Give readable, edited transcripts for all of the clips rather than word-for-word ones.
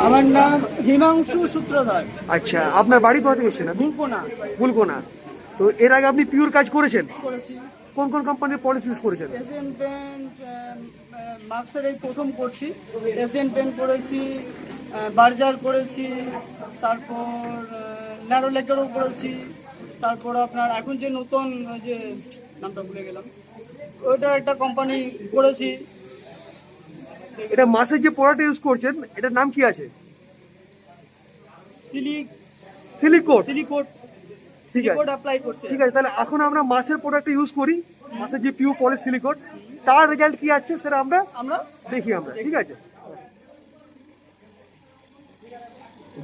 আমার নাম হিমাংশু সূত্রধর। আচ্ছা, আপনার বাড়ি কোথা থেকে এসেছেন আপনি? বুলকোনা বুলকোনা। তো এর আগে আপনি পিওর কাজ করেছেন? করেছি। কোন কোন কোম্পানির পলিশ ইউজ করেছেন? এশিয়ান পেন্ট, মার্কসের এই প্রথম করছি। এশিয়ান পেন্ট করেছি, বার্জার করেছি, তারপর ন্যারো লেকারও করেছি, তারপর আপনার এখন যে নতুন যে নামটা ভুলে গেলাম, ওইটা একটা কোম্পানি করেছি। এটা মাসের যে প্রোডাক্ট ইউজ করছেন এটার নাম কি আছে? সিলিকোট। সিলিকোট ঠিক আছে, অ্যাপ্লাই করছে। ঠিক আছে। তাহলে এখন আমরা মাসের প্রোডাক্ট ইউজ করি, মাসের যে পিওর পলিশ সিলিকোট, তার রেজাল্ট কি আছে সেটা আমরা আমরা দেখি ঠিক আছে।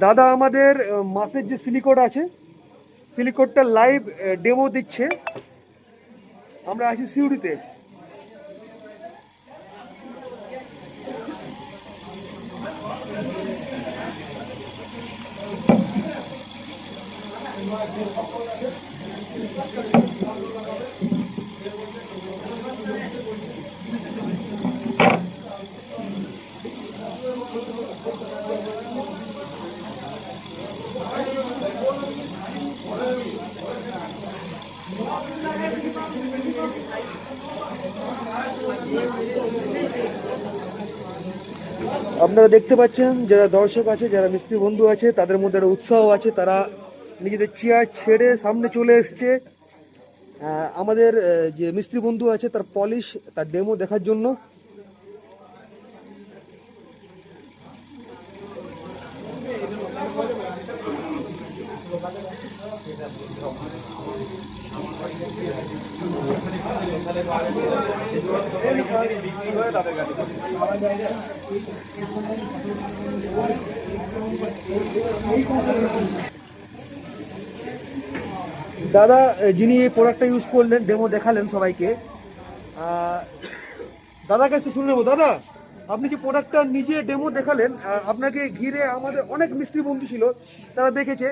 দাদা আমাদের মাসের যে সিলিকোট আছে, সিলিকোটটা লাইভ ডেমো দিচ্ছে। আমরা আছি সিউড়িতে। আপনারা দেখতে পাচ্ছেন যারা দর্শক আছে, যারা মিস্ত্রি বন্ধু আছে, তাদের মধ্যে একটা উৎসাহ আছে। তারা নিজেদের চেয়ার ছেড়ে সামনে চলে এসছে আমাদের যে মিস্ত্রি বন্ধু আছে তার পলিশ, তার ডেমো দেখার জন্য। দাদা যিনি এই প্রোডাক্টটা ইউজ করলেন, ডেমো দেখালেন সবাইকে, দাদা কাছে শুনে নেবো। দাদা, আপনি যে প্রোডাক্টটা নিজে ডেমো দেখালেন, আপনাকে ঘিরে আমাদের অনেক মিস্ত্রি বন্ধু ছিল, তারা দেখেছে।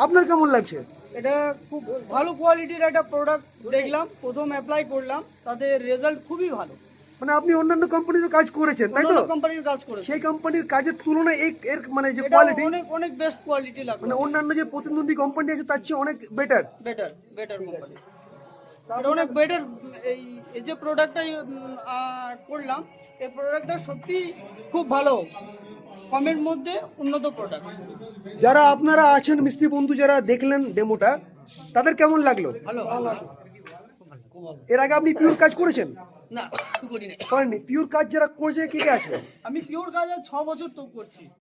আপনার কেমন লাগছে? এটা খুব ভালো কোয়ালিটির একটা প্রোডাক্ট দেখলাম, প্রথম অ্যাপ্লাই করলাম, তাদের রেজাল্ট খুবই ভালো। মানে আপনি অন্যান্য কোম্পানির কাজ করেছেন, তাই তো? কোম্পানির কাজ করেছে, সেই কোম্পানির কাজের তুলনায় এর মানে যে এটা কোয়ালিটি, অনেক অনেক বেস্ট কোয়ালিটি লাগলো। মানে অন্যান্য যে প্রতিদ্বন্দ্বী কোম্পানি আছে তার চেয়ে অনেক বেটার কোম্পানি, এটা অনেক বেটার। এই এই যে প্রোডাক্টটা করলাম, এই প্রোডাক্টটা সত্যি খুব ভালো, কমের মধ্যে উন্নত প্রোডাক্ট। যারা আপনারা আছেন মিস্ত্রি বন্ধু, যারা দেখলেন ডেমোটা, তাদের কেমন লাগলো? ভালো। এর আগে আপনি পিওর কাজ করেছেন? না, করি না। করেননি? পিওর কাজ যারা করেছে কে কে আছে? আমি পিওর কাজ 6 বছর তো করছি।